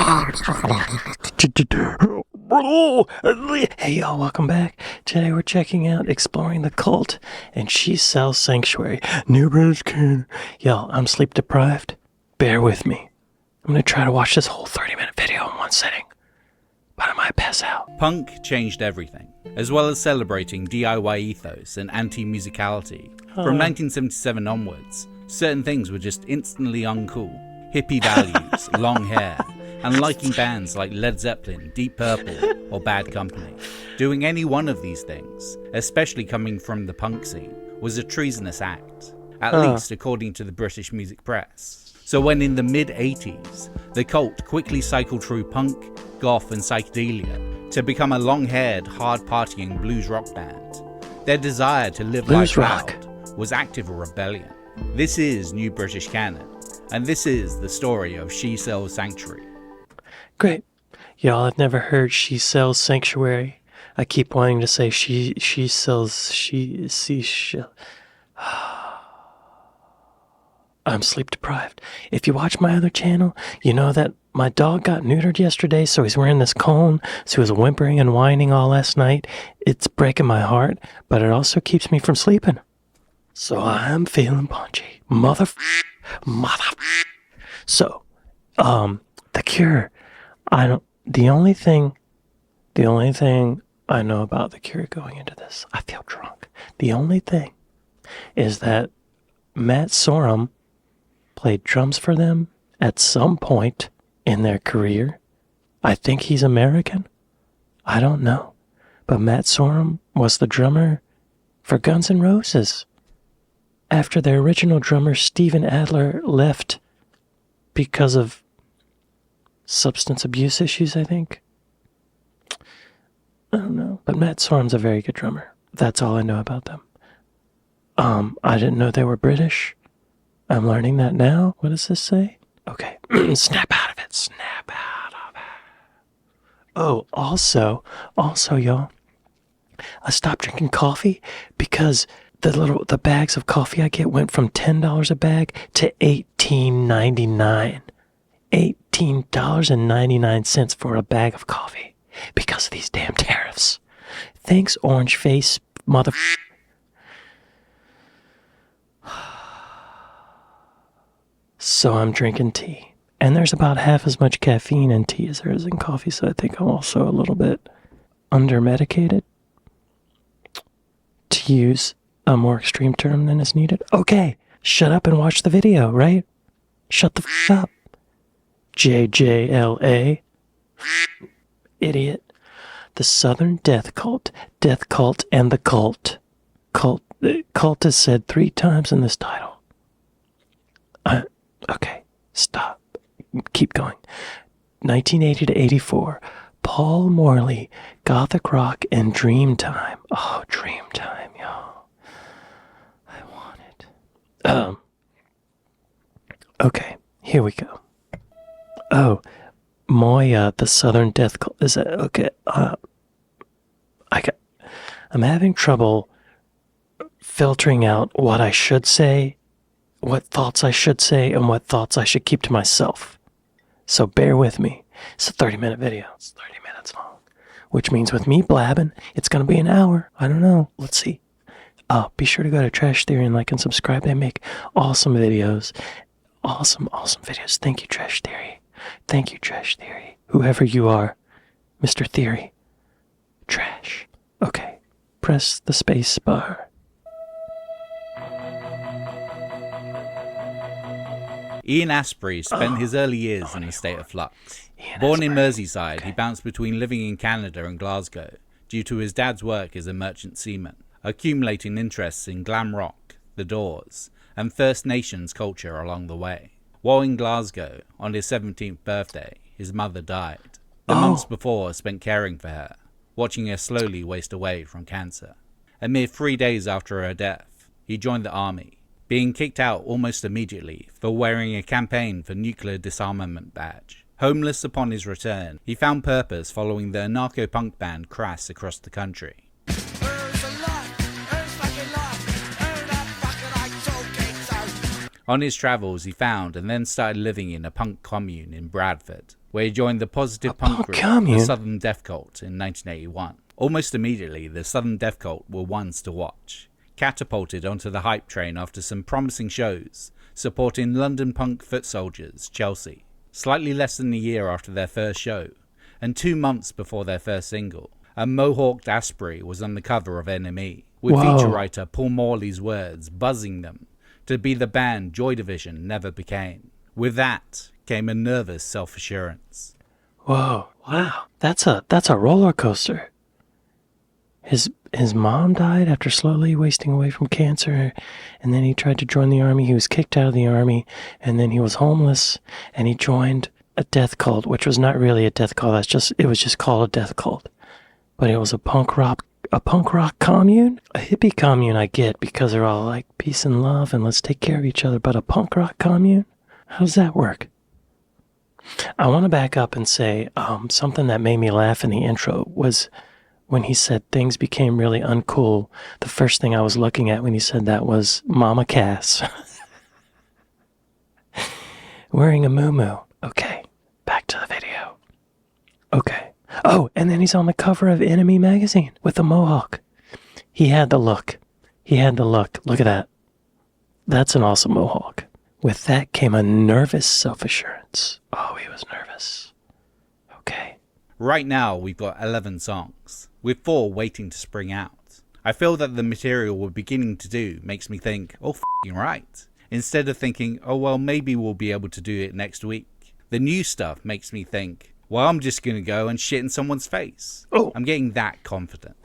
Hey y'all, welcome back. Today we're checking out Exploring the Cult and She Sells Sanctuary. New British Canada. Y'all, I'm sleep deprived. Bear with me. I'm gonna try to watch this whole 30-minute video in one sitting, but I might pass out. Punk changed everything, as well as celebrating DIY ethos and anti-musicality. From 1977 onwards, certain things were just instantly uncool. Hippie values, long hair, and liking bands like Led Zeppelin, Deep Purple, or Bad Company. Doing any one of these things, especially coming from the punk scene, was a treasonous act, at least according to the British music press. So when in the mid-80s, the cult quickly cycled through punk, goth, and psychedelia to become a long-haired, hard-partying blues rock band, their desire to live life loud was active rebellion. This is New British Canon, and this is the story of She Sells Sanctuary. Great. Y'all have never heard She Sells Sanctuary. I keep wanting to say she sells, I'm sleep deprived. If you watch my other channel, you know that my dog got neutered yesterday, so he's wearing this cone, so he was whimpering and whining all last night. It's breaking my heart, but it also keeps me from sleeping. So I'm feeling punchy. So, The Cure. The only thing I know about The Cure going into this, I feel drunk. The only thing is that Matt Sorum played drums for them at some point in their career. I think he's American. I don't know. But Matt Sorum was the drummer for Guns N' Roses after their original drummer Steven Adler left because of substance abuse issues, I think. I don't know. But Matt Sorum's a very good drummer. That's all I know about them. I didn't know they were British. I'm learning that now. What does this say? Okay. Snap out of it. Snap out of it. Oh, also, y'all, I stopped drinking coffee because the bags of coffee I get went from $10 a bag to $18.99. $18.99 for a bag of coffee because of these damn tariffs. Thanks, orange face mother. So I'm drinking tea, and there's about half as much caffeine in tea as there is in coffee, so I think I'm also a little bit under-medicated, to use a more extreme term than is needed. Okay, shut up and watch the video, right? Shut the f*** up. JJLA. Idiot. The Southern Death Cult, and the Cult. Cult is said 3 times in this title. Okay, stop. Keep going. 1980 to 84. Paul Morley, Gothic Rock, and Dreamtime. Oh, Dreamtime, y'all. I want it. Okay, here we go. Oh, Moya, the Southern Death Cult. Is that okay? I'm having trouble filtering out what I should say, what thoughts I should say, and what thoughts I should keep to myself. So bear with me. It's a 30-minute video. It's 30 minutes long, which means with me blabbing, it's going to be an hour. I don't know. Let's see. Be sure to go to Trash Theory and like and subscribe. They make awesome videos. Awesome videos. Thank you, Trash Theory. Thank you, Trash Theory. Whoever you are, Mr. Theory. Trash. Okay. Press the space bar. Ian Astbury spent his early years in a state of flux. Born in Merseyside, he bounced between living in Canada and Glasgow due to his dad's work as a merchant seaman, accumulating interests in glam rock, the Doors, and First Nations culture along the way. While in Glasgow, on his 17th birthday, his mother died. The months before spent caring for her, watching her slowly waste away from cancer. A mere 3 days after her death, he joined the army, being kicked out almost immediately for wearing a campaign for nuclear disarmament badge. Homeless upon his return, he found purpose following the anarcho-punk band Crass across the country. On his travels, he found and then started living in a punk commune in Bradford, where he joined the positive punk group, the Southern Death Cult, in 1981. Almost immediately, the Southern Death Cult were ones to watch, catapulted onto the hype train after some promising shows, supporting London punk foot soldiers, Chelsea, slightly less than a year after their first show, and 2 months before their first single. A mohawked Asprey was on the cover of NME, with feature writer Paul Morley's words buzzing them to be the band Joy Division never became. With that came a nervous self-assurance. Whoa, wow, that's a roller coaster. His mom died after slowly wasting away from cancer, and then he tried to join the army. He was kicked out of the army, and then he was homeless, and he joined a death cult, which was not really a death cult. It was just called a death cult. But it was a punk rock commune? A hippie commune I get, because they're all like peace and love and let's take care of each other. But a punk rock commune? How does that work? I want to back up and say something that made me laugh in the intro was when he said things became really uncool. The first thing I was looking at when he said that was Mama Cass. Wearing a muumuu. Okay, back to the video. Okay. Oh, and then he's on the cover of Enemy magazine with a mohawk. He had the look. Look at that. That's an awesome mohawk. With that came a nervous self-assurance. Oh, he was nervous. Okay. Right now, we've got 11 songs, with 4 waiting to spring out. I feel that the material we're beginning to do makes me think, oh, f***ing right. Instead of thinking, oh, well, maybe we'll be able to do it next week. The new stuff makes me think, well, I'm just going to go and shit in someone's face. Oh. I'm getting that confident.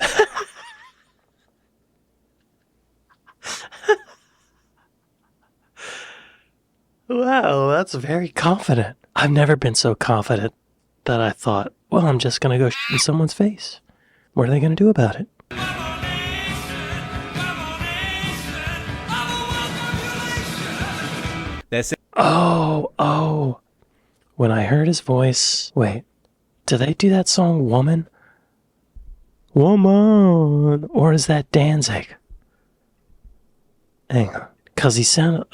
Wow, that's very confident. I've never been so confident that I thought, well, I'm just going to go shit in someone's face. What are they going to do about it? Oh. When I heard his voice... Wait, do they do that song, Woman? Woman! Or is that Danzig? Hang on. Because he sounded...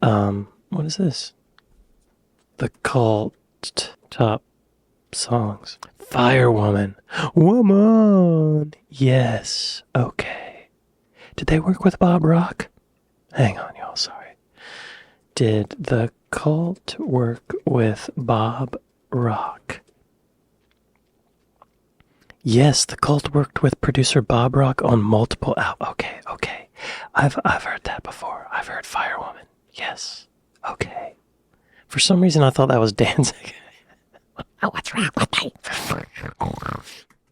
what is this? The Cult top songs. Firewoman. Woman! Yes. Okay. Did they work with Bob Rock? Hang on, y'all. Sorry. Did the Cult work with Bob Rock? Yes, the Cult worked with producer Bob Rock on multiple Okay. I've heard that before. I've heard Firewoman. Yes. Okay. For some reason, I thought that was Danzig. Oh, what's wrong with me?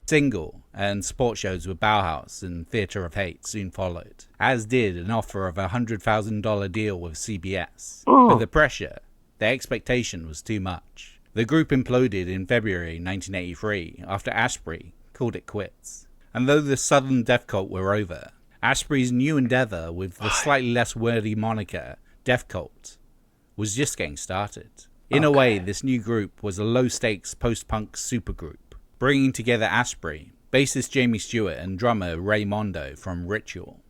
Single and sport shows with Bauhaus and Theatre of Hate soon followed, as did an offer of a $100,000 deal with CBS. But the pressure, the expectation was too much. The group imploded in February 1983 after Asprey called it quits. And though the Southern Death Cult were over, Asprey's new endeavour with the slightly less wordy moniker Death Cult was just getting started. In a way, this new group was a low-stakes post-punk supergroup, bringing together Asprey, bassist Jamie Stewart and drummer Ray Mondo from Ritual.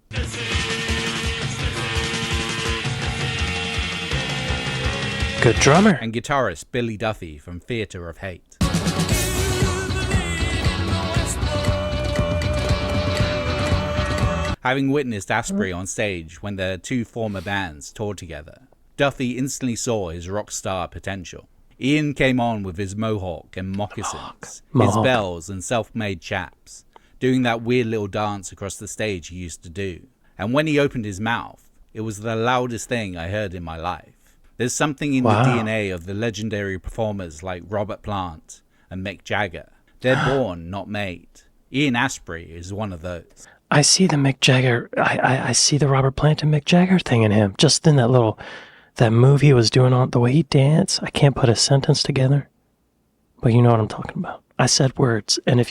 Good drummer. And guitarist Billy Duffy from Theatre of Hate. Having witnessed Asprey on stage when their 2 former bands toured together, Duffy instantly saw his rock star potential. Ian came on with his mohawk and moccasins, his bells and self-made chaps, doing that weird little dance across the stage he used to do. And when he opened his mouth, it was the loudest thing I heard in my life. There's something in the DNA of the legendary performers like Robert Plant and Mick Jagger. They're born, not made. Ian Asprey is one of those. I see the Mick Jagger, I see the Robert Plant and Mick Jagger thing in him. Just in that move he was doing, on the way he danced. I can't put a sentence together, but you know what I'm talking about. I said words, and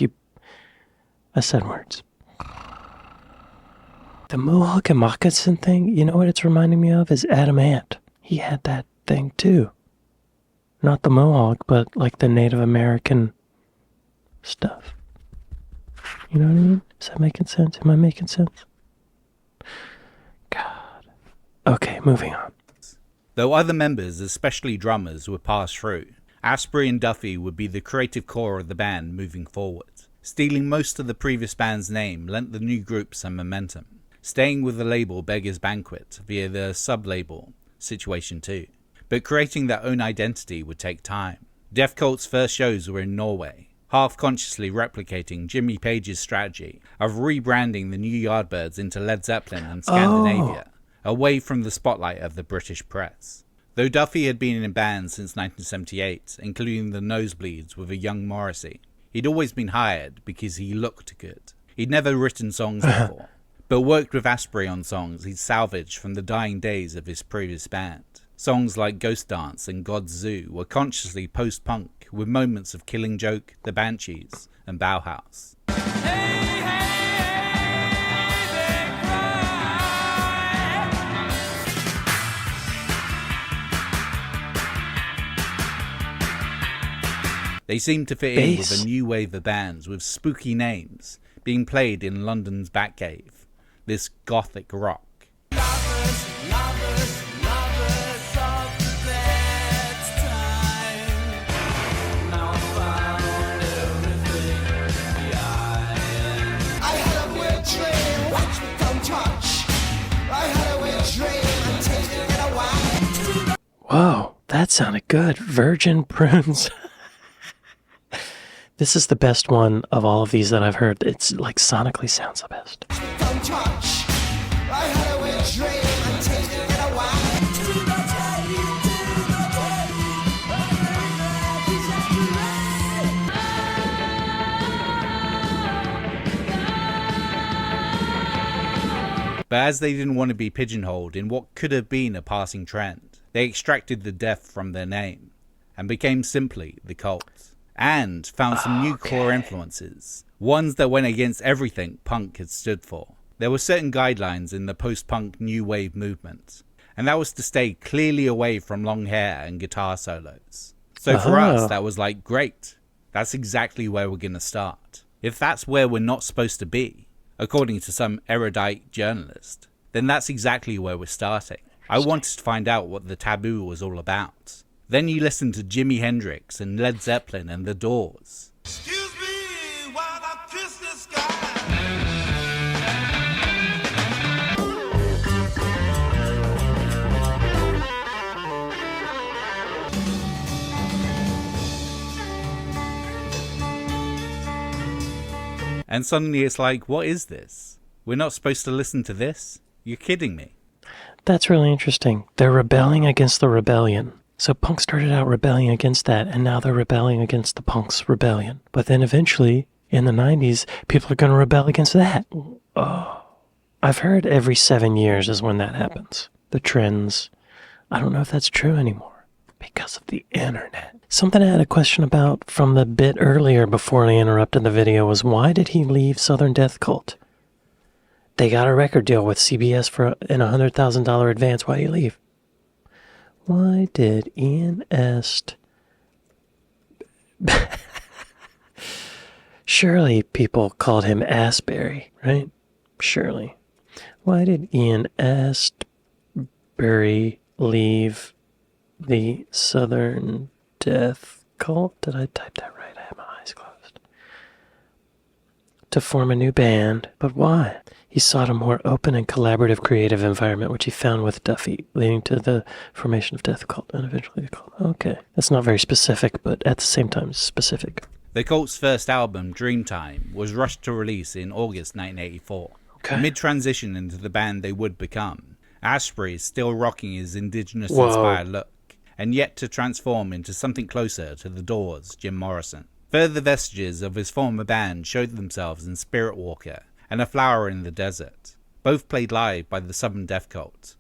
I said words. The mohawk and moccasin thing, you know what it's reminding me of? Is Adam Ant. He had that thing too. Not the mohawk, but like the Native American stuff. You know what I mean? Is that making sense? Am I making sense? God. Okay, moving on. Though other members, especially drummers, would pass through, Asprey and Duffy would be the creative core of the band moving forward. Stealing most of the previous band's name lent the new group some momentum, staying with the label Beggar's Banquet via the sub-label Situation 2. But creating their own identity would take time. Death Cult's first shows were in Norway, half-consciously replicating Jimmy Page's strategy of rebranding the New Yardbirds into Led Zeppelin and Scandinavia, away from the spotlight of the British press. Though Duffy had been in bands since 1978, including the Nosebleeds with a young Morrissey, he'd always been hired because he looked good. He'd never written songs before, but worked with Asprey on songs he'd salvaged from the dying days of his previous band. Songs like Ghost Dance and God's Zoo were consciously post-punk, with moments of Killing Joke, The Banshees, and Bauhaus. They seemed to fit in with a new wave of bands with spooky names being played in London's Batcave, this gothic rock. Whoa, that sounded good. Virgin Prunes. This is the best one of all of these that I've heard. It's like sonically sounds the best. But as they didn't want to be pigeonholed in what could have been a passing trend, they extracted the death from their name and became simply the Cult. And found some new core influences, ones that went against everything punk had stood for. There were certain guidelines in the post-punk new wave movement, and that was to stay clearly away from long hair and guitar solos. So for us, that was like, great, that's exactly where we're going to start. If that's where we're not supposed to be, according to some erudite journalist, then that's exactly where we're starting. I wanted to find out what the taboo was all about. Then you listen to Jimi Hendrix and Led Zeppelin and The Doors. Excuse me while I kiss the sky. And suddenly it's like, what is this? We're not supposed to listen to this? You're kidding me. That's really interesting. They're rebelling against the rebellion. So punk started out rebelling against that, and now they're rebelling against the punk's rebellion. But then eventually, in the 90s, people are going to rebel against that. Oh, I've heard every 7 years is when that happens. The trends. I don't know if that's true anymore because of the internet. Something I had a question about from the bit earlier before I interrupted the video was, why did he leave Southern Death Cult? They got a record deal with CBS for an $100,000 advance. Why did he leave? Why did Ian Est... Surely people called him Asbury, right? Surely. Why did Ian Astbury leave the Southern Death Cult? Did I type that right? I have my eyes closed. To form a new band, but why? He sought a more open and collaborative creative environment, which he found with Duffy, leading to the formation of Death Cult and eventually the Cult. Okay, that's not very specific, but at the same time specific. The Cult's first album, Dreamtime, was rushed to release in August 1984. Okay. Mid-transition into the band they would become, Asprey is still rocking his indigenous-inspired look, and yet to transform into something closer to The Doors' Jim Morrison. Further vestiges of his former band showed themselves in Spirit Walker and A Flower in the Desert, both played live by the Southern Death Cult.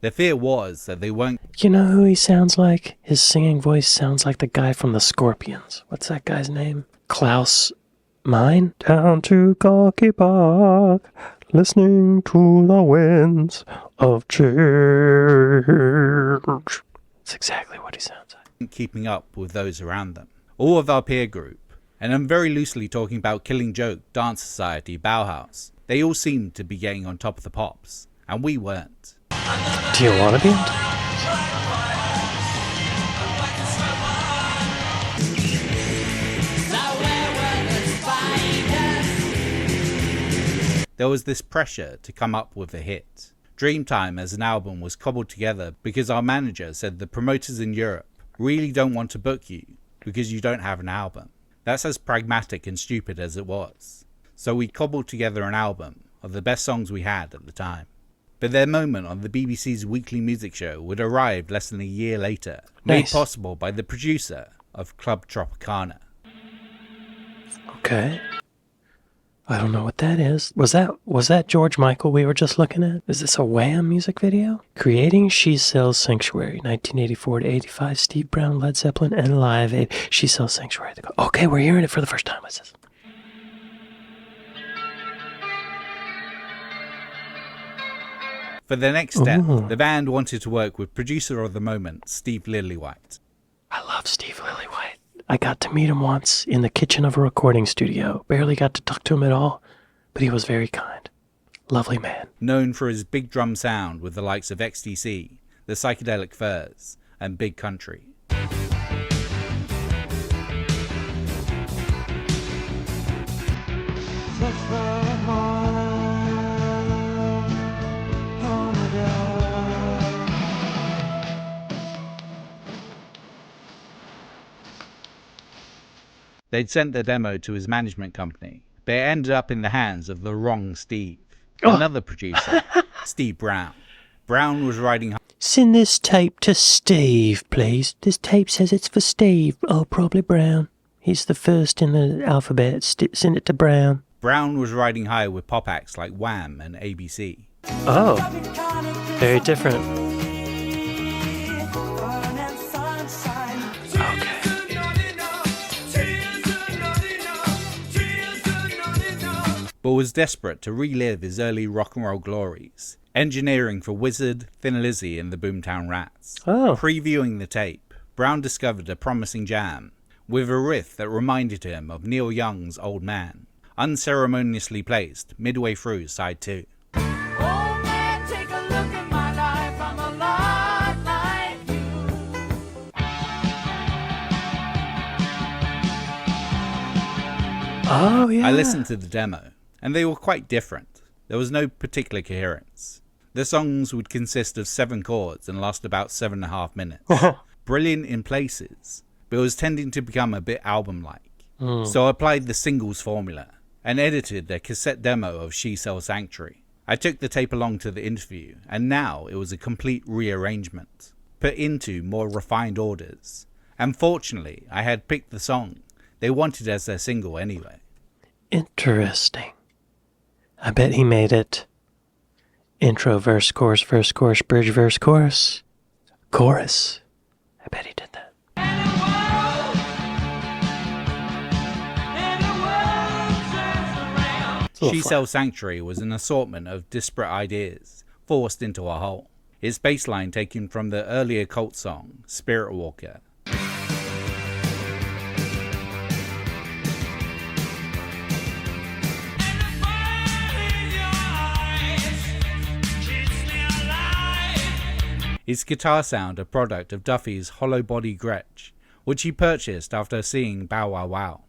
The fear was that they weren't... You know who he sounds like? His singing voice sounds like the guy from the Scorpions. What's that guy's name? Klaus Meine? Down to Corky Park, listening to the winds of change. That's exactly what he sounds like. keeping up with those around them. All of our peer group, and I'm very loosely talking about Killing Joke, Dance Society, Bauhaus, they all seemed to be getting on top of the pops, and we weren't. Do you want to be? There was this pressure to come up with a hit. Dreamtime as an album was cobbled together because our manager said the promoters in Europe really don't want to book you because you don't have an album. That's as pragmatic and stupid as it was. So we cobbled together an album of the best songs we had at the time. But their moment on the BBC's weekly music show would arrive less than a year later, made possible by the producer of Club Tropicana. Okay. I don't know what that is. Was that George Michael we were just looking at? Is this a Wham music video? Creating She Sells Sanctuary, 1984 to 85. Steve Brown, Led Zeppelin, and Live Aid. She Sells Sanctuary. Okay, we're hearing it for the first time. What's this? For the next step, the band wanted to work with producer of the moment, Steve Lillywhite. I love Steve Lillywhite. I got to meet him once in the kitchen of a recording studio. Barely got to talk to him at all, but he was very kind. Lovely man. Known for his big drum sound with the likes of XTC, the Psychedelic Furs, and Big Country. They'd sent the demo to his management company, but it ended up in the hands of the wrong Steve. Another producer, Steve Brown. Brown was riding... Send this tape to Steve, please. This tape says it's for Steve. Oh, probably Brown. He's the first in the alphabet. Send it to Brown. Brown was riding high with pop acts like Wham and ABC. Oh, very different. But was desperate to relive his early rock and roll glories, engineering for Wizard, Thin Lizzy and the Boomtown Rats. Previewing the tape, Brown discovered a promising jam, with a riff that reminded him of Neil Young's Old Man, unceremoniously placed midway through side 2. Oh, yeah. I listened to the demo, and they were quite different. There was no particular coherence. The songs would consist of 7 chords and last about 7.5 minutes. Brilliant in places, but it was tending to become a bit album-like. So I applied the singles formula and edited a cassette demo of She Sells Sanctuary. I took the tape along to the interview, and now it was a complete rearrangement, put into more refined orders. And fortunately, I had picked the song they wanted as their single anyway. Interesting. I bet he made it intro, verse, chorus, bridge, verse, chorus. Chorus. I bet he did that. She Sells Sanctuary was an assortment of disparate ideas forced into a whole. Its bass line taken from the earlier cult song, Spirit Walker. Its guitar sound a product of Duffy's hollow body Gretsch, which he purchased after seeing Bow Wow Wow.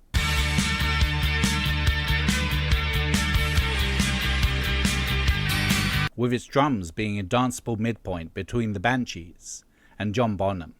With its drums being a danceable midpoint between the Banshees and John Bonham.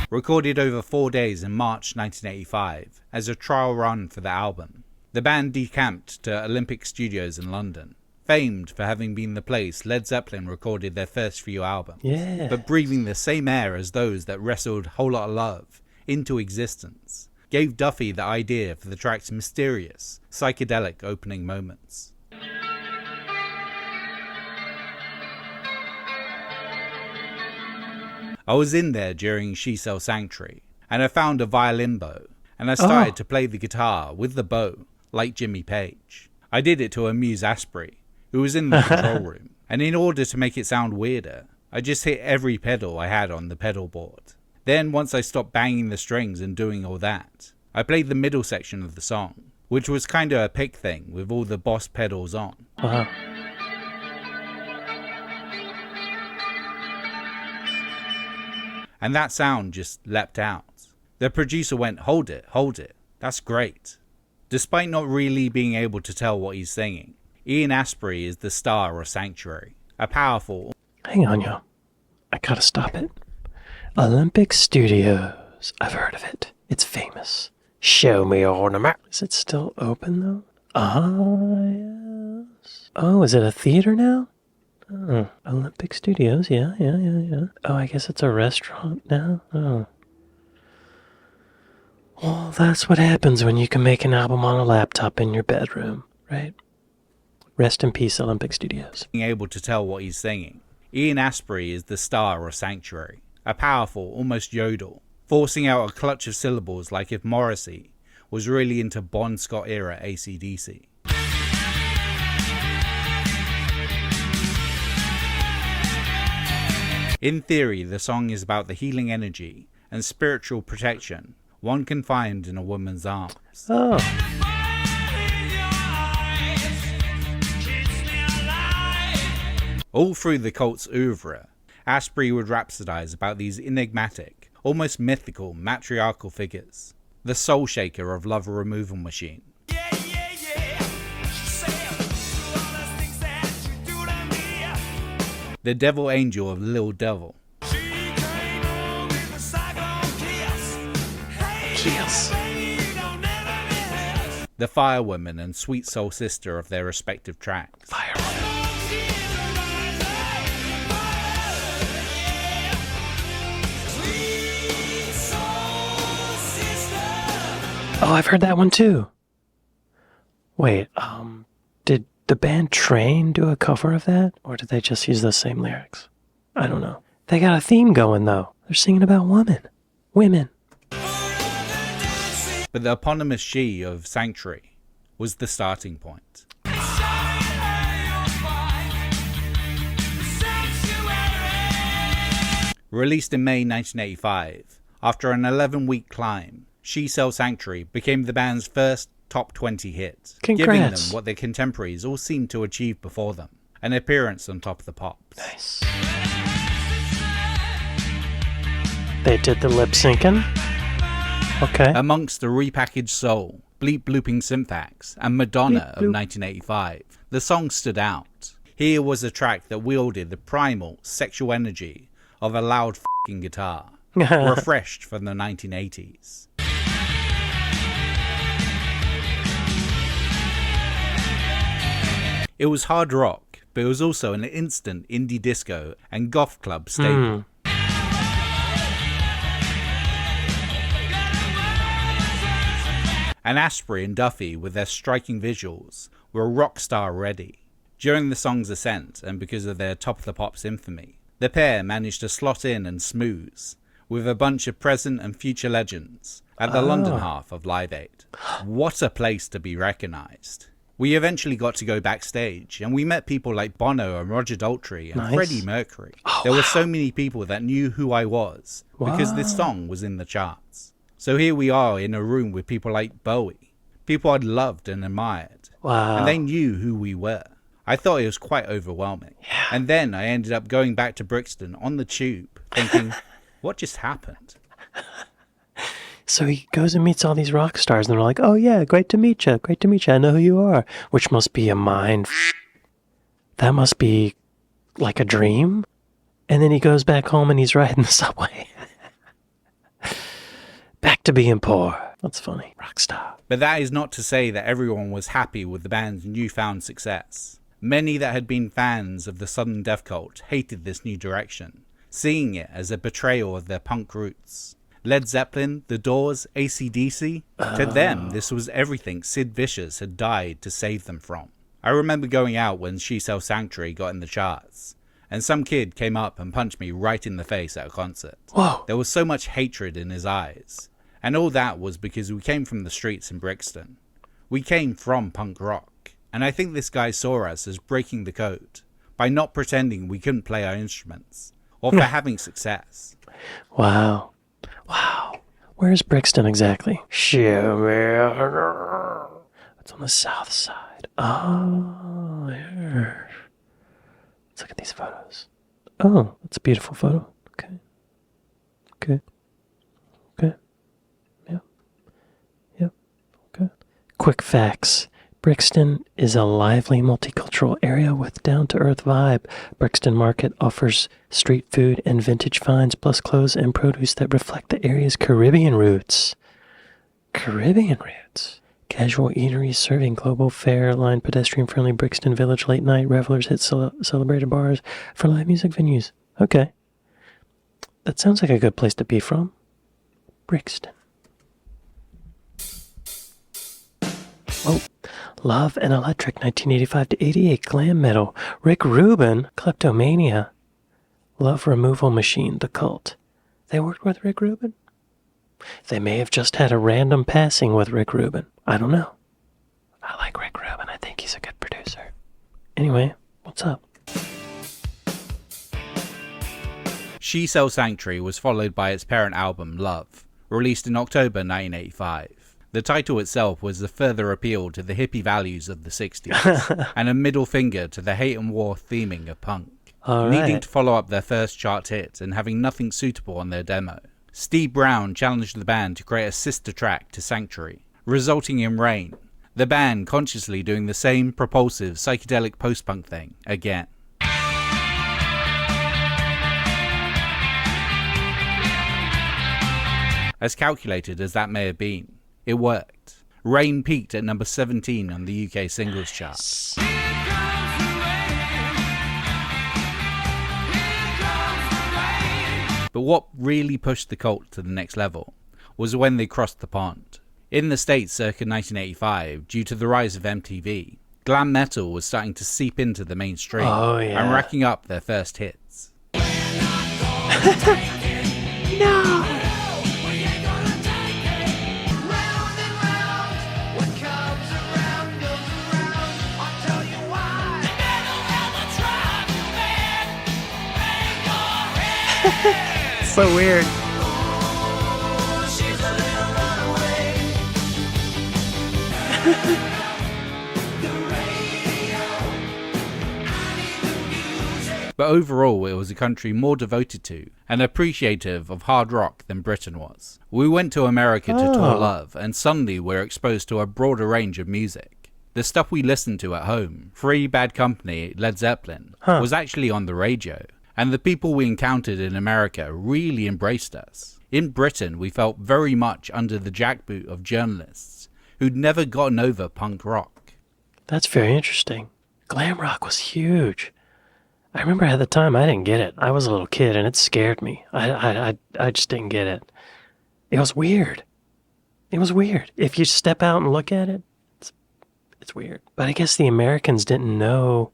Recorded over 4 days in March 1985 as a trial run for the album, the band decamped to Olympic Studios in London, famed for having been the place Led Zeppelin recorded their first few albums, but breathing the same air as those that wrestled Whole Lotta Love into existence, gave Duffy the idea for the track's mysterious, psychedelic opening moments. I was in there during She Sells Sanctuary, and I found a violin bow, and I started to play the guitar with the bow, like Jimmy Page. I did it to amuse Asprey, who was in the control room, And in order to make it sound weirder, I just hit every pedal I had on the pedal board. Then once I stopped banging the strings and doing all that, I played the middle section of the song, which was kinda a pick thing with all the boss pedals on. Wow. And that sound just leapt out. The producer went, hold it, that's great. Despite not really being able to tell what he's singing, Ian Astbury is the star of Sanctuary, a powerful... Hang on, yo. I gotta stop it. Olympic Studios. I've heard of it. It's famous. Show me on the map. Is it still open, though? Ah, yes. Oh, is it a theater now? Oh, Olympic Studios. Yeah. Oh, I guess it's a restaurant now. Oh. Well, that's what happens when you can make an album on a laptop in your bedroom, right? Rest in peace, Olympic Studios. Being able to tell what he's singing. Ian Astbury is the star of Sanctuary, a powerful, almost yodel, forcing out a clutch of syllables like if Morrissey was really into Bon Scott era AC/DC. In theory, the song is about the healing energy and spiritual protection one can find in a woman's arms. Oh. All through the cult's oeuvre, Astbury would rhapsodize about these enigmatic, almost mythical matriarchal figures. The soul shaker of Love Removal Machine. The devil angel of Lil Devil. Yes. The firewoman and sweet soul sister of their respective tracks. Oh, I've heard that one too. Wait, did the band Train do a cover of that? Or did they just use those same lyrics? I don't know. They got a theme going though. They're singing about women. But the eponymous she of Sanctuary was the starting point. Released in May 1985, after an 11-week climb, She Sells Sanctuary became the band's first top 20 hit, Congrats. giving them what their contemporaries all seemed to achieve before them, an appearance on Top of the Pops. Nice. They did the lip syncing. Okay. Amongst the repackaged soul, bleep blooping syntax, and Madonna of 1985, the song stood out. Here was a track that wielded the primal sexual energy of a loud f***ing guitar, refreshed from the 1980s. It was hard rock, but it was also an instant indie disco and goth club staple. And Astbury and Duffy, with their striking visuals, were rock star ready. During the song's ascent, and because of their Top of the Pops infamy, the pair managed to slot in and smooze with a bunch of present and future legends at the London half of Live Aid. What a place to be recognised. We eventually got to go backstage, and we met people like Bono and Roger Daltrey and Freddie Mercury. There were so many people that knew who I was, because this song was in the charts. So here we are in a room with people like Bowie, people I'd loved and admired, and they knew who we were. I thought it was quite overwhelming. And then I ended up going back to Brixton on the tube, thinking, what just happened? So he goes and meets all these rock stars, and they're like, oh yeah, great to meet you, I know who you are. Which must be a mind. That must be like a dream. And then he goes back home and he's riding the subway. Back to being poor. That's funny. Rockstar. But that is not to say that everyone was happy with the band's newfound success. Many that had been fans of the Southern death cult hated this new direction, seeing it as a betrayal of their punk roots. Led Zeppelin, The Doors, AC/DC, to them this was everything Sid Vicious had died to save them from. I remember going out when She Sells Sanctuary got in the charts, and some kid came up and punched me right in the face at a concert. Whoa. There was so much hatred in his eyes, and all that was because we came from the streets in Brixton. We came from punk rock, and I think this guy saw us as breaking the code, by not pretending we couldn't play our instruments, or for having success. Wow. Wow. Where's Brixton exactly? It's on the south side. Oh, there. Let's look at these photos. Oh, that's a beautiful photo. Okay. Okay. Okay. Yep. Yep. Okay. Quick facts. Brixton is a lively multicultural area with down-to-earth vibe. Brixton Market offers street food and vintage finds, plus clothes and produce that reflect the area's Caribbean roots. Caribbean roots. Casual eateries serving global fare-lined pedestrian-friendly Brixton Village late night. Revelers hit celebrated bars for live music venues. Okay. That sounds like a good place to be from. Brixton. Oh. Love and Electric, 1985 to 88, glam metal. Rick Rubin, Kleptomania. Love Removal Machine, The Cult. They worked with Rick Rubin? They may have just had a random passing with Rick Rubin. I don't know. I like Rick Rubin. I think he's a good producer. Anyway, what's up? She Sells Sanctuary was followed by its parent album, Love, released in October 1985. The title itself was a further appeal to the hippie values of the 60s, and a middle finger to the hate and war theming of punk. Needing to follow up their first chart hit and having nothing suitable on their demo, Steve Brown challenged the band to create a sister track to Sanctuary, resulting in Rain, the band consciously doing the same propulsive psychedelic post-punk thing again. As calculated as that may have been, it worked. Rain peaked at number 17 on the UK singles chart. But what really pushed the cult to the next level was when they crossed the pond. In the States circa 1985, due to the rise of MTV, glam metal was starting to seep into the mainstream and racking up their first hits. No! So weird. But overall, it was a country more devoted to and appreciative of hard rock than Britain was. We went to America to tour Love, and suddenly we're exposed to a broader range of music. The stuff we listened to at home, Free, Bad Company, Led Zeppelin, was actually on the radio. And the people we encountered in America really embraced us. In Britain, we felt very much under the jackboot of journalists who'd never gotten over punk rock. That's very interesting. Glam rock was huge. I remember at the time I didn't get it. I was a little kid and it scared me. I just didn't get it. It was weird. It was weird. If you step out and look at it, it's weird. But I guess the Americans didn't know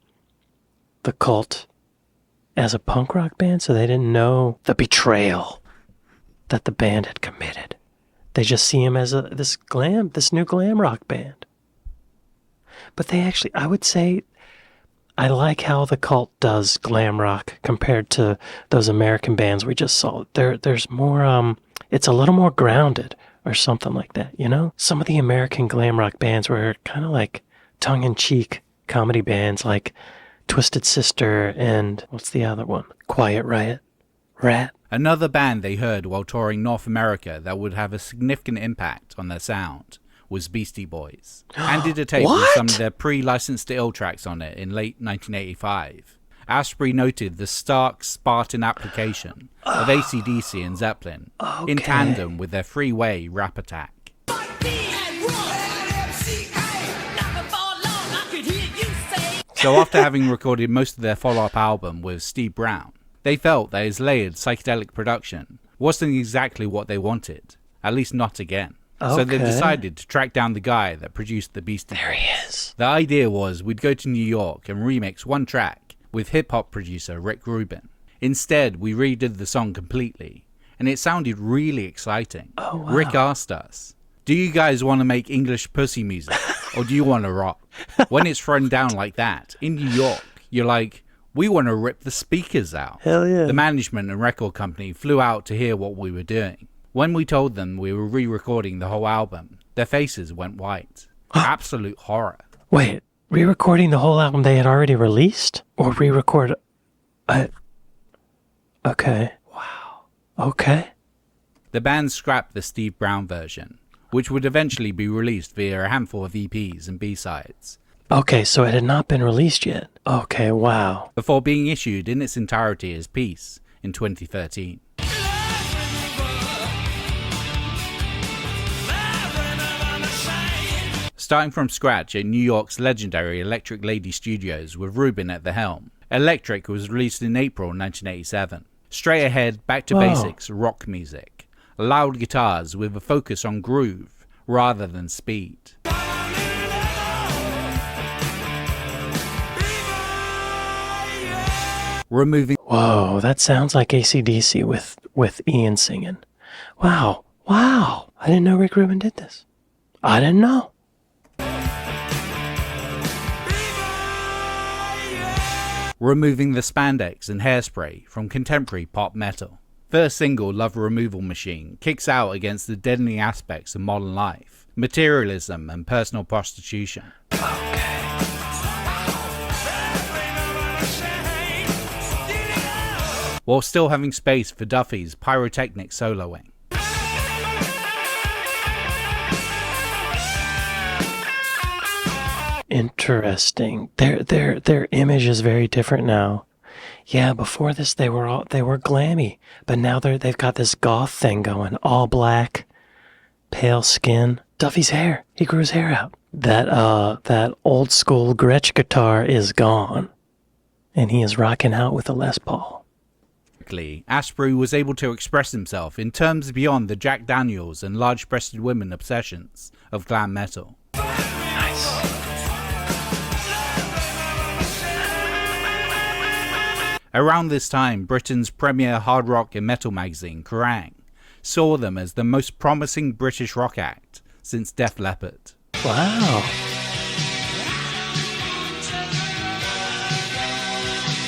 the cult as a punk rock band, so they didn't know the betrayal that the band had committed. They just see him as this new glam rock band. But they actually, I would say, I like how the cult does glam rock compared to those American bands we just saw. There's more, it's a little more grounded or something like that, you know? Some of the American glam rock bands were kind of like tongue-in-cheek comedy bands like Twisted Sister and what's the other one? Quiet Riot? Rat? Another band they heard while touring North America that would have a significant impact on their sound was Beastie Boys, and did a tape with some of their pre-licensed ill tracks on it in late 1985. Asprey noted the stark Spartan application of AC/DC and Zeppelin in tandem with their freeway rap attack. So after having recorded most of their follow-up album with Steve Brown, they felt that his layered psychedelic production wasn't exactly what they wanted, at least not again. So they decided to track down the guy that produced the Beastie Boys. There he is. The idea was we'd go to New York and remix one track with hip-hop producer Rick Rubin. Instead, we redid the song completely, and it sounded really exciting. Rick asked us, "Do you guys want to make English pussy music, or do you want to rock?" When it's thrown down like that, in New York, you're like, We want to rip the speakers out. Hell yeah. The management and record company flew out to hear what we were doing. When we told them we were re-recording the whole album, their faces went white. Absolute horror. Wait, re-recording the whole album they had already released? Or re-record... Okay. Wow. Okay. The band scrapped the Steve Brown version, which would eventually be released via a handful of EPs and B-sides. Okay, so it had not been released yet. Okay, wow. Before being issued in its entirety as Peace in 2013. Starting from scratch at New York's legendary Electric Lady Studios with Rubin at the helm, Electric was released in April 1987. Straight ahead, back to basics rock music. Loud guitars with a focus on groove rather than speed. Removing... Whoa, that sounds like AC/DC with Ian singing. Wow. Wow. I didn't know Rick Rubin did this. I didn't know. Removing the spandex and hairspray from contemporary pop metal. First single, Love Removal Machine, kicks out against the deadening aspects of modern life, materialism and personal prostitution. While still having space for Duffy's pyrotechnic soloing. Interesting. Their image is very different now. Yeah, before this they were glammy, but now they've got this goth thing going. All black, pale skin. Duffy's hair. He grew his hair out. That old school Gretsch guitar is gone, and he is rocking out with a Les Paul. Asprey was able to express himself in terms beyond the Jack Daniels and large-breasted women obsessions of glam metal. Nice. Around this time, Britain's premier hard rock and metal magazine, Kerrang, saw them as the most promising British rock act since Def Leppard. Wow.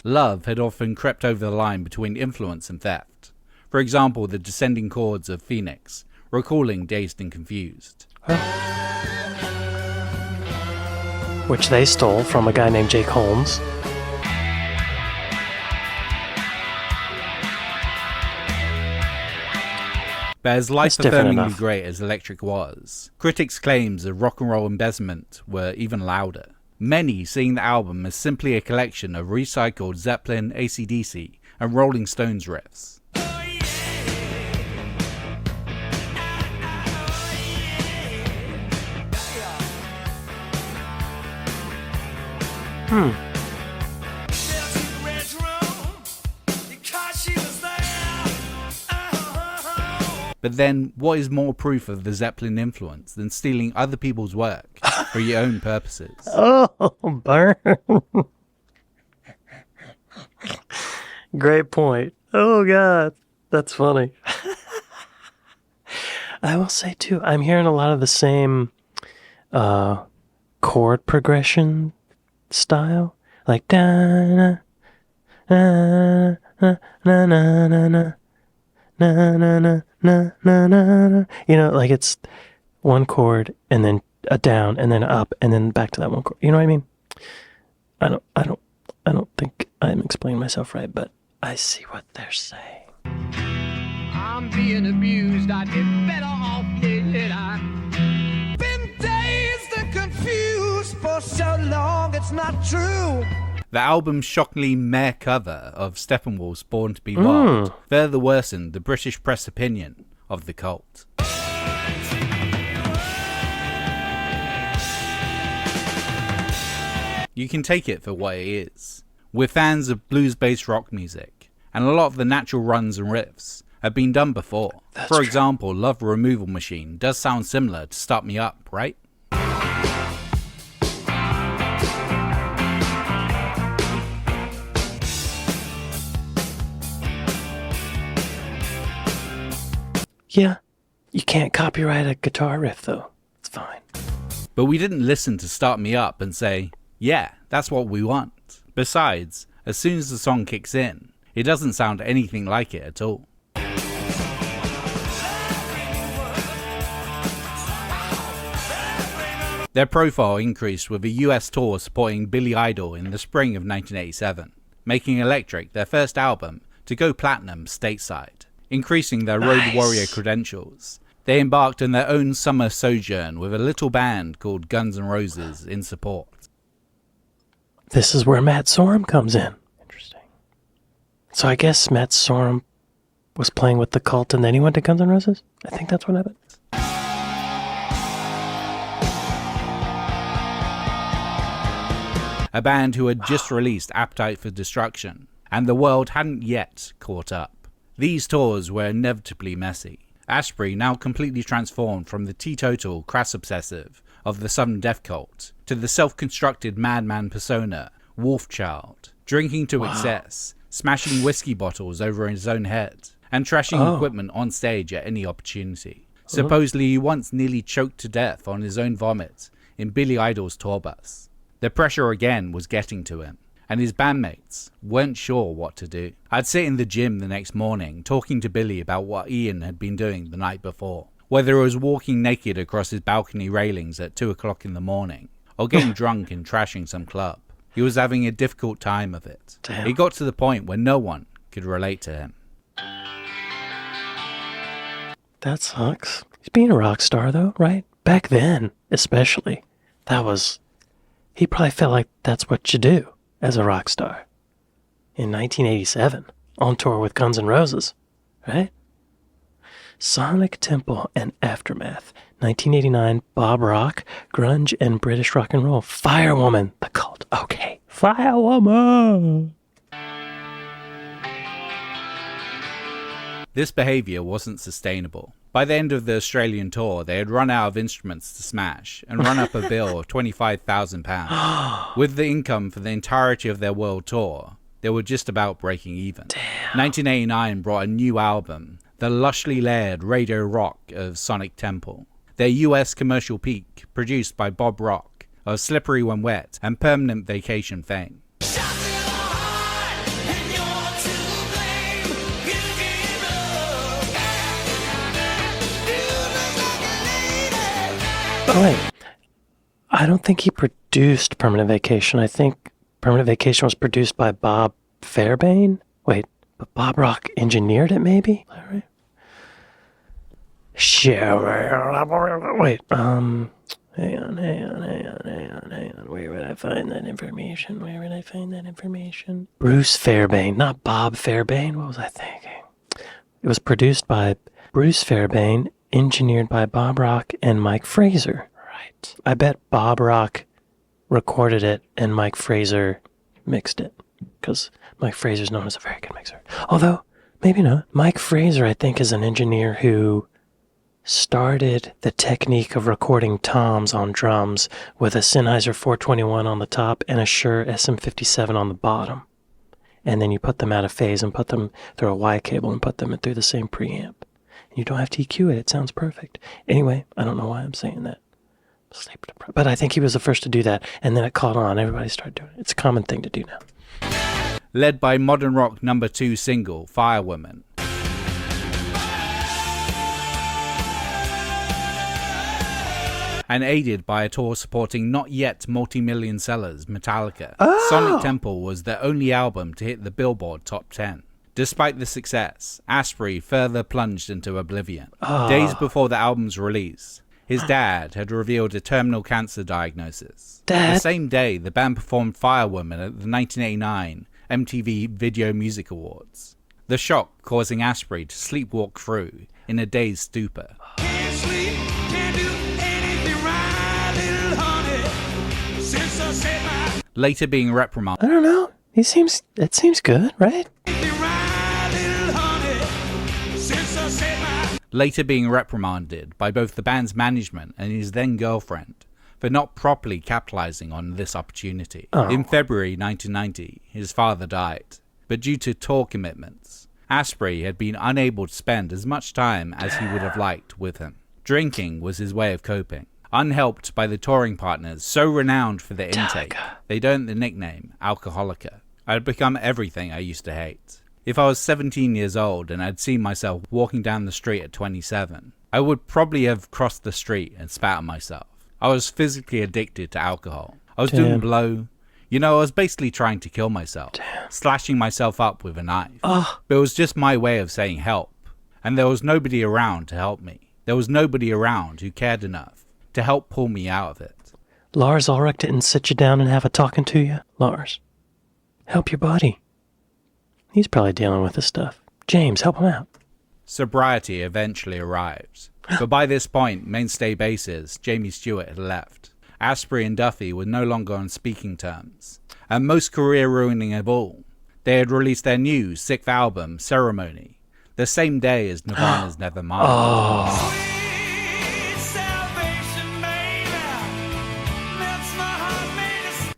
Love had often crept over the line between influence and theft. For example, the descending chords of Phoenix, recalling Dazed and Confused. Which they stole from a guy named Jake Holmes. But as life-affirmingly great as Electric was, critics' claims of rock and roll embezzlement were even louder. Many seeing the album as simply a collection of recycled Zeppelin, AC/DC, and Rolling Stones riffs. But then, what is more proof of the Zeppelin influence than stealing other people's work for your own purposes? Oh, burn. Great point. Oh, God. That's funny. I will say, too, I'm hearing a lot of the same chord progression style. Like, da na na na na na na. Na na na na na na. You know, like it's one chord and then a down and then up and then back to that one chord. You know what I mean? I don't think I'm explaining myself right, but I see what they're saying. I'm being abused. I'd be better off dead. I've been dazed and confused for so long. It's not true. The album's shockingly meh cover of Steppenwolf's Born to Be Wild further worsened the British press opinion of the cult. You can take it for what it is. We're fans of blues-based rock music, and a lot of the natural runs and riffs have been done before. For example, Love Removal Machine does sound similar to Start Me Up, right? Yeah, you can't copyright a guitar riff, though. It's fine. But we didn't listen to Start Me Up and say, yeah, that's what we want. Besides, as soon as the song kicks in, it doesn't sound anything like it at all. Their profile increased with a US tour supporting Billy Idol in the spring of 1987, making Electric their first album to go platinum stateside. Increasing their road warrior credentials, they embarked on their own summer sojourn with a little band called Guns N' Roses in support. This is where Matt Sorum comes in. Interesting. So I guess Matt Sorum was playing with the Cult and then he went to Guns N' Roses? I think that's what happened. A band who had just released Appetite for Destruction, and the world hadn't yet caught up. These tours were inevitably messy. Asprey, now completely transformed from the teetotal crass obsessive of the Southern Death Cult to the self-constructed madman persona, Wolfchild, drinking to excess, smashing whiskey bottles over his own head, and trashing equipment on stage at any opportunity. Supposedly he once nearly choked to death on his own vomit in Billy Idol's tour bus. The pressure again was getting to him, and his bandmates weren't sure what to do. I'd sit in the gym the next morning talking to Billy about what Ian had been doing the night before, whether it was walking naked across his balcony railings at 2 o'clock in the morning, or getting drunk and trashing some club. He was having a difficult time of it. Damn. It got to the point where no one could relate to him. That sucks. He's being a rock star though, right? Back then, especially. He probably felt like that's what you do as a rock star. In 1987, on tour with Guns N' Roses, right? Sonic Temple and Aftermath. 1989, Bob Rock, grunge and British rock and roll. Firewoman, the Cult. Okay, Firewoman. This behaviour wasn't sustainable. By the end of the Australian tour, they had run out of instruments to smash and run up a bill of £25,000. With the income for the entirety of their world tour, they were just about breaking even. Damn. 1989 brought a new album, the lushly layered radio rock of Sonic Temple. Their US commercial peak, produced by Bob Rock, of Slippery When Wet and Permanent Vacation fame. Oh, wait. I don't think he produced Permanent Vacation. I think Permanent Vacation was produced by Bob Fairbairn. Wait, but Bob Rock engineered it, maybe? All right. Wait, hang on. Where would I find that information? Bruce Fairbairn, not Bob Fairbairn. What was I thinking? It was produced by Bruce Fairbairn, engineered by Bob Rock and Mike Fraser. Right. I bet Bob Rock recorded it and Mike Fraser mixed it, because Mike Fraser's known as a very good mixer. Although, maybe not. Mike Fraser, I think, is an engineer who started the technique of recording toms on drums with a Sennheiser 421 on the top and a Shure SM57 on the bottom. And then you put them out of phase and put them through a Y cable and put them in through the same preamp. You don't have to EQ it. It sounds perfect. Anyway, I don't know why I'm saying that. But I think he was the first to do that, and then it caught on. Everybody started doing it. It's a common thing to do now. Led by modern rock number 2 single, Firewoman. And aided by a tour supporting not yet multi-million sellers, Metallica, Sonic Temple was their only album to hit the Billboard Top 10. Despite the success, Asprey further plunged into oblivion. Days before the album's release, his dad had revealed a terminal cancer diagnosis. The same day, the band performed Firewoman at the 1989 MTV Video Music Awards. The shock causing Asprey to sleepwalk through in a dazed stupor. Can't sleep, can't do anything right, little honey, since I said my Later being reprimanded. I don't know. It seems good, right? Later being reprimanded by both the band's management and his then girlfriend for not properly capitalizing on this opportunity. In February 1990, his father died, but due to tour commitments, Asprey had been unable to spend as much time as he would have liked with him. Drinking was his way of coping. Unhelped by the touring partners so renowned for their intake, they'd earned the nickname Alcoholica. I had become everything I used to hate. If I was 17 years old and I'd seen myself walking down the street at 27, I would probably have crossed the street and spat at myself. I was physically addicted to alcohol. I was doing blow. You know, I was basically trying to kill myself, slashing myself up with a knife. But it was just my way of saying help. And there was nobody around to help me. There was nobody around who cared enough to help pull me out of it. Lars Ulrich didn't sit you down and have a talking to you? Lars, help your buddy. He's probably dealing with this stuff. James, help him out. Sobriety eventually arrived. But by this point, mainstay bassist Jamie Stewart had left. Asprey and Duffy were no longer on speaking terms. And most career-ruining of all, they had released their new 6th album, Ceremony, the same day as Nirvana's Nevermind.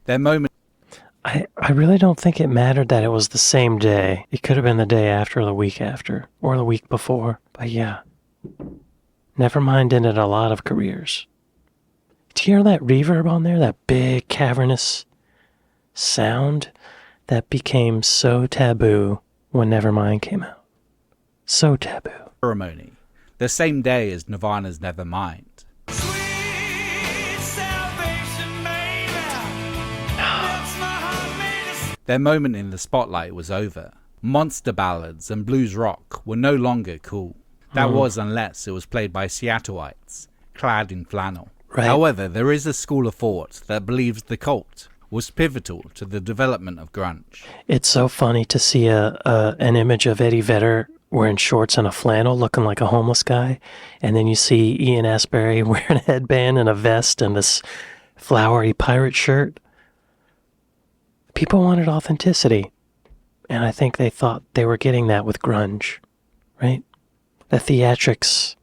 Their moment. I really don't think it mattered that it was the same day. It could have been the day after or the week after, or the week before. But yeah, Nevermind ended a lot of careers. Do you hear that reverb on there? That big, cavernous sound that became so taboo when Nevermind came out. So taboo. Ceremony, the same day as Nirvana's Nevermind. Their moment in the spotlight was over. Monster ballads and blues rock were no longer cool. That was unless it was played by Seattleites, clad in flannel. Right. However, there is a school of thought that believes the cult was pivotal to the development of grunge. It's so funny to see an image of Eddie Vedder wearing shorts and a flannel looking like a homeless guy, and then you see Ian Astbury wearing a headband and a vest and this flowery pirate shirt. People wanted authenticity, and I think they thought they were getting that with grunge, right? The theatrics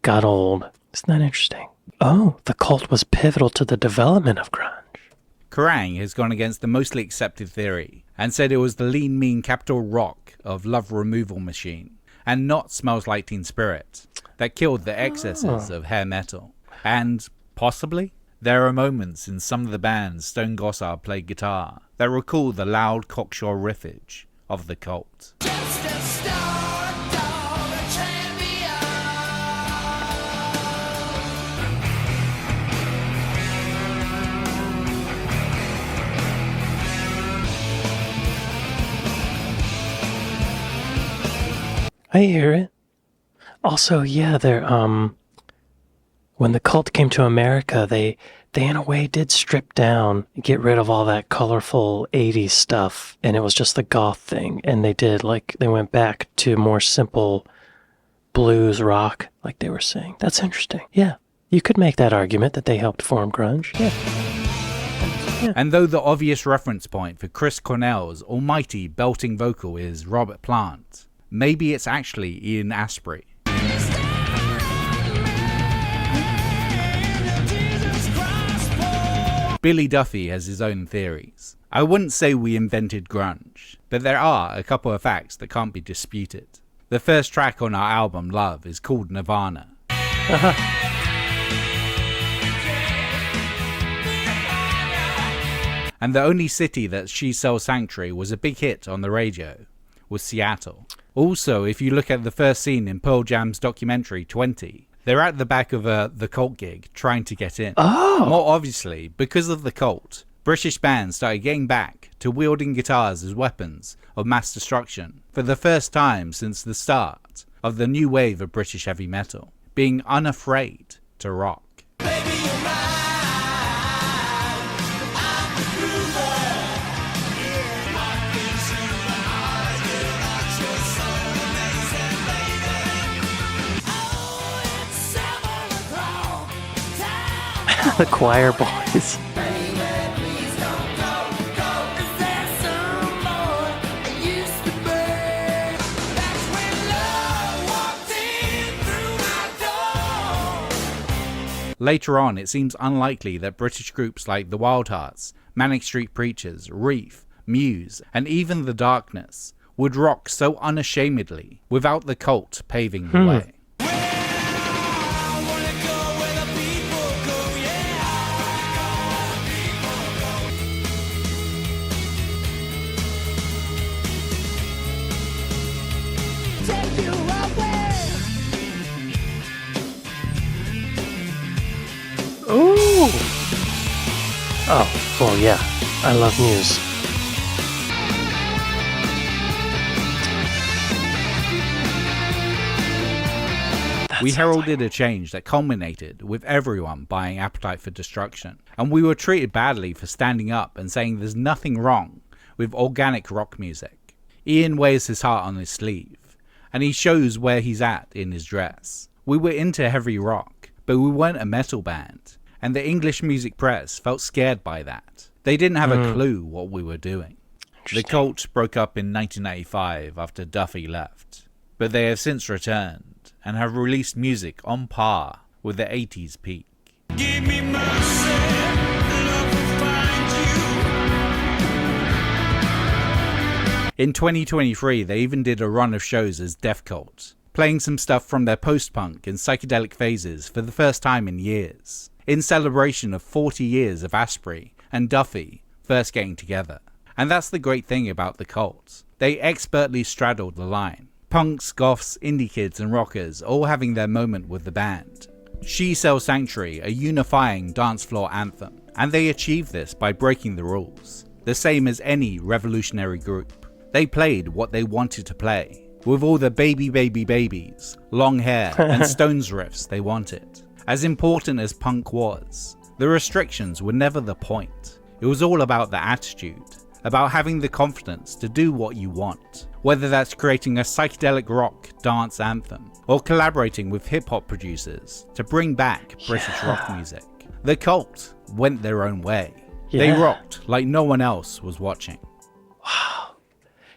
got old. Isn't that interesting? Oh, the cult was pivotal to the development of grunge. Kerrang has gone against the mostly accepted theory and said it was the lean, mean Capital Rock of Love Removal Machine and not Smells Like Teen Spirit that killed the excesses of hair metal. And, possibly, there are moments in some of the bands Stone Gossard played guitar that recall the loud cocksure riffage of the cult. Just a star dog, a champion. I hear it. Also, yeah, they're when the cult came to America, they in a way did strip down, get rid of all that colorful 80s stuff, and it was just the goth thing. And they went back to more simple blues rock, like they were saying. That's interesting. Yeah, you could make that argument that they helped form grunge. Yeah. And though the obvious reference point for Chris Cornell's almighty belting vocal is Robert Plant, maybe it's actually Ian Astbury. Billy Duffy has his own theories. I wouldn't say we invented grunge, but there are a couple of facts that can't be disputed. The first track on our album, Love, is called Nirvana. And the only city that She Sells Sanctuary was a big hit on the radio was Seattle. Also, if you look at the first scene in Pearl Jam's documentary 20, they're at the back of the cult gig trying to get in. Oh. More obviously, because of the cult, British bands started getting back to wielding guitars as weapons of mass destruction for the first time since the start of the new wave of British heavy metal, being unafraid to rock. Baby, you're mine. I'm the groover. Rock into my heart. You rock your soul amazing, baby. Oh, it's 7 o'clock. Time. The choir boys. Baby, please don't go. Is there some more it used to be? That's when love walked in through my door. Later on, it seems unlikely that British groups like the Wild Hearts, Manic Street Preachers, Reef, Muse, and even The Darkness would rock so unashamedly without the cult paving the way. I wanna go where the people go, yeah. Oh, well, yeah. I love Muse. We heralded a change that culminated with everyone buying Appetite for Destruction, and we were treated badly for standing up and saying there's nothing wrong with organic rock music. Ian wears his heart on his sleeve, and he shows where he's at in his dress. We were into heavy rock, but we weren't a metal band, and the English music press felt scared by that. They didn't have a clue what we were doing. The cult broke up in 1985 after Duffy left, but they have since returned and have released music on par with the 80s peak. Give me mercy, love will find you. In 2023, they even did a run of shows as Death Cult, playing some stuff from their post-punk and psychedelic phases for the first time in years, in celebration of 40 years of Asprey and Duffy first getting together. And that's the great thing about the Cult. They expertly straddled the line. Punks, goths, indie kids and rockers all having their moment with the band. She Sells Sanctuary, a unifying dance floor anthem, and they achieved this by breaking the rules, the same as any revolutionary group. They played what they wanted to play, with all the baby baby babies, long hair and Stones riffs they wanted. As important as punk was, the restrictions were never the point. It was all about the attitude, about having the confidence to do what you want, whether that's creating a psychedelic rock dance anthem or collaborating with hip-hop producers to bring back British rock music. The Cult went their own way. They rocked like no one else was watching. Wow.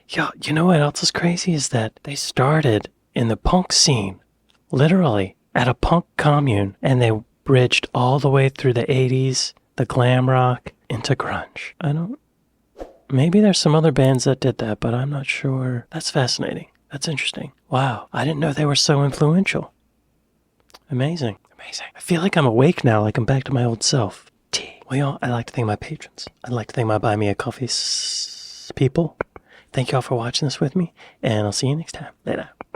Yeah, you know what else is crazy is that they started in the punk scene, literally at a punk commune, and they bridged all the way through the 80s, the glam rock, into grunge. Maybe there's some other bands that did that, but I'm not sure. That's fascinating. That's interesting. Wow. I didn't know they were so influential. Amazing. Amazing. I feel like I'm awake now, like I'm back to my old self. Well, y'all, I'd like to thank my patrons. I'd like to thank my Buy Me a Coffee people. Thank y'all for watching this with me, and I'll see you next time. Later.